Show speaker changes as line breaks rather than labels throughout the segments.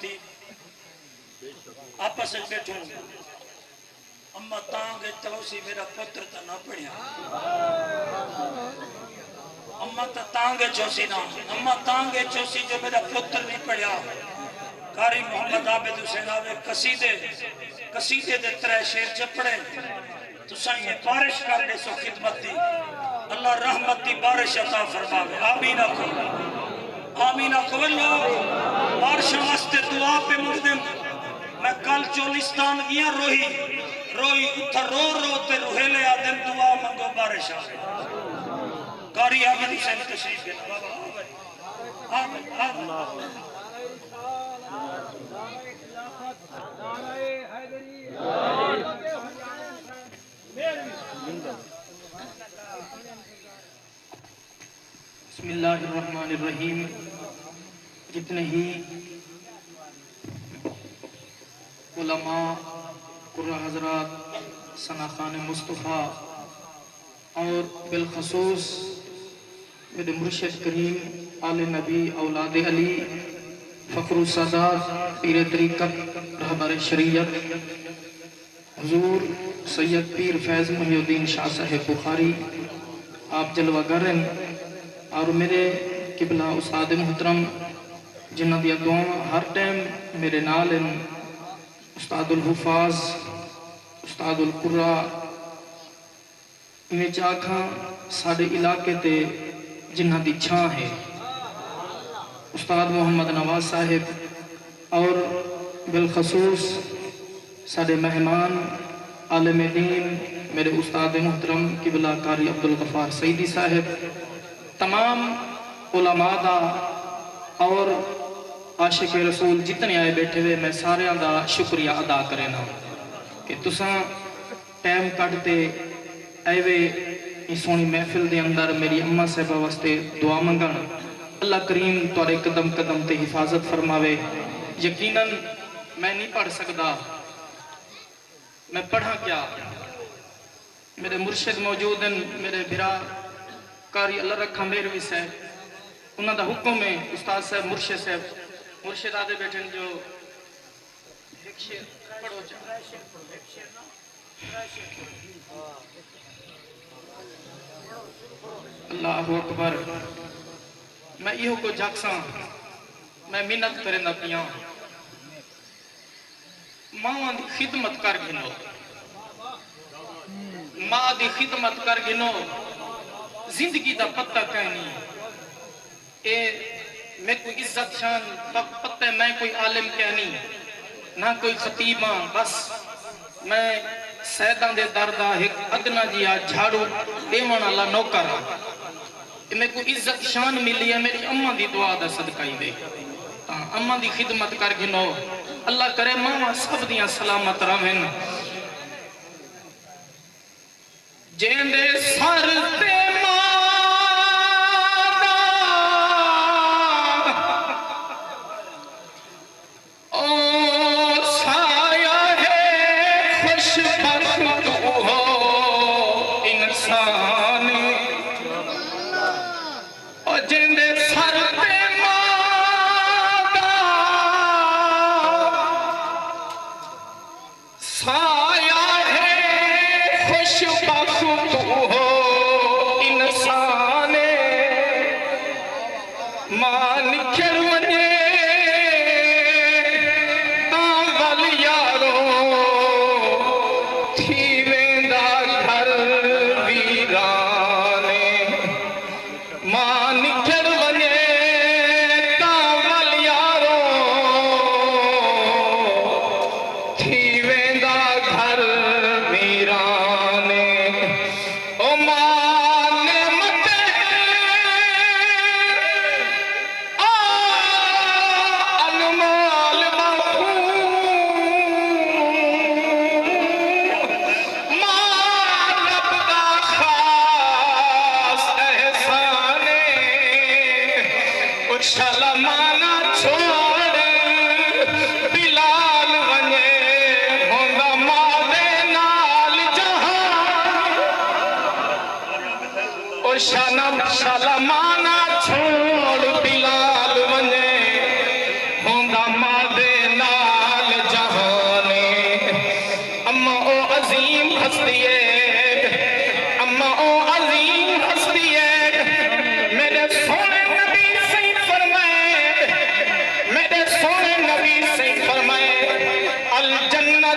मती आपस में बैठो अम्मा तांगे चौसी मेरा पुत्र तो ना पढ़िया अम्मा तो तांगे चौसी ना अम्मा तांगे चौसी जो मेरा पुत्र नहीं पढ़िया कारी मोहम्मद आबिद हुसैन आवे कसीदे कसीदे दे त्रै शेर चपड़े तुसा ये बारिश कर दे सो खिदमत दी अल्लाह रहमत दी बारिश अता फरमावे आमीन आखो लोग बारिश वास्ते दुआ पे मंगदे मैं कल चोलिस्तान गया रोही रोई उठा रो रो ते रोहेले आदम दुआ मंगो बारिश आवे कारी आबिद हुसैन तशरीफ ले बाबा
बिस्मिल्लाहिर्रहमानिर्रहीम। जितने ही उलमा कुर्रा हजरात सना खान मुस्तफ़ा और बिलखसूस मेरे मुर्शिद करीम आले नबी औलाद अली फ़खरुस सादात पीर तरीक़त रहबर शरीयत हुजूर सैयद पीर फैज़ मुहिउद्दीन शाह साहिब बुखारी आप जलवागर हैं और मेरे किबला उस्ताद मुहतरम जिन्हां दी दुआवां हर टाइम मेरे नाल हैं उस्तादुल हुफाज उस्तादुल कुर्रा इवें आखां साडे इलाके ते जिन्हां दी छां है उस्ताद मोहम्मद नवाज साहिब और बिलखसूस साडे मेहमान आलिम दीन मेरे उस्ताद मुहतरम किबला कारी अब्दुल गफ्फार सईदी साहिब तमाम उलमा दा और आशिक रसूल जितने आए बैठे हुए मैं सारे दा शुक्रिया अदा करेना कि तुसा टाइम कढ़ते आए इस सोहनी महफिल के अंदर मेरी अम्मा साहबा वास्ते दुआ मंगन अल्लाह करीम तुहाडे कदम कदम ते हिफाजत फरमावे। यकीनन मैं नहीं पढ़ सकता मैं पढ़ा क्या मेरे मुर्शिद मौजूद हैं मेरे बिरा कारी अल्लाह रखा मेर भी साहब उन्होंने हुक्म है उस्ताद साहब मुर्शिद आदे बैठे जो पढ़ो अल्लाह अकबर। मैं इहो को जागसा मैं मिन्नत करना पिया मां की खिदमत कर गिनो मां की खिदमत कर गिनो जिंदगी का पत्ता कहनी ए मैं कोई इज्जत शान पत्ते मैं कोई आलिम कहनी ना कोई खतीबा बस मैं सैदा दे दरदा एक अदना जिया झाड़ू देवन वाला नौकर मेरे को इज्जत शान मिली है मेरी अम्मा की दुआ का सदका ही दे अम्मा की खिदमत कर गिनो अल्लाह करे मावा सब दियां सलामत रहें जेंदे सर ते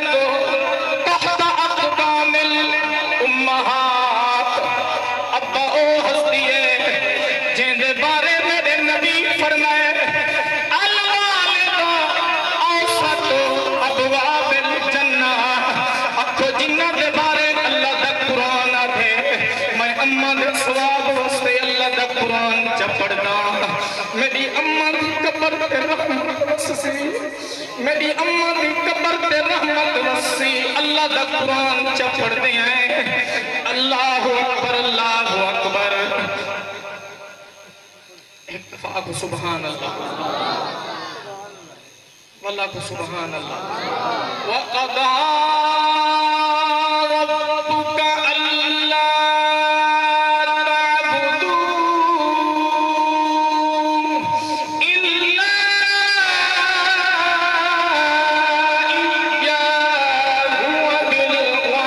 तो तहत अक़दामिल उम्महात। अब्बा ओ हस्ती है जिंदे बारे मेरे नबी फरमाए अल वालिदा औसतु अबवाबिल जन्नह। आखो जिन्ना दे बारे अल्लाह दा कुरान आखे मैं अम्मा दे सवाब वास्ते अल्लाह दा कुरान च पढ़दा। मेरी अम्मा दी कब्र ते रहमत वसी, मेरी अम्मा दी कब्र ते रहमत वसी अल्लाह दा कुरान च पढ़दे हैं। अल्लाहु अकबर अल्लाहु अकबर। इत्तफाक सुभान अल्लाह वल्लाह सुभान अल्लाह। व क़दा रब्बुका अल्ला ताबुदू इल्ला इय्याहु व बिल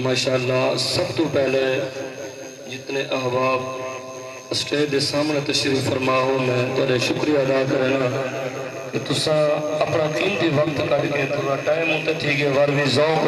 माशाअल्लाह। सब तो पहले जितने अहबाब स्टेज के सामने तशरीफ फरमा हो मैं तुहाडा शुक्रिया अदा करना कि तुसा अपना कीमती वक्त कढ़ के थोड़ा टाइम उत्ते थी गए वर भी ज़ौक़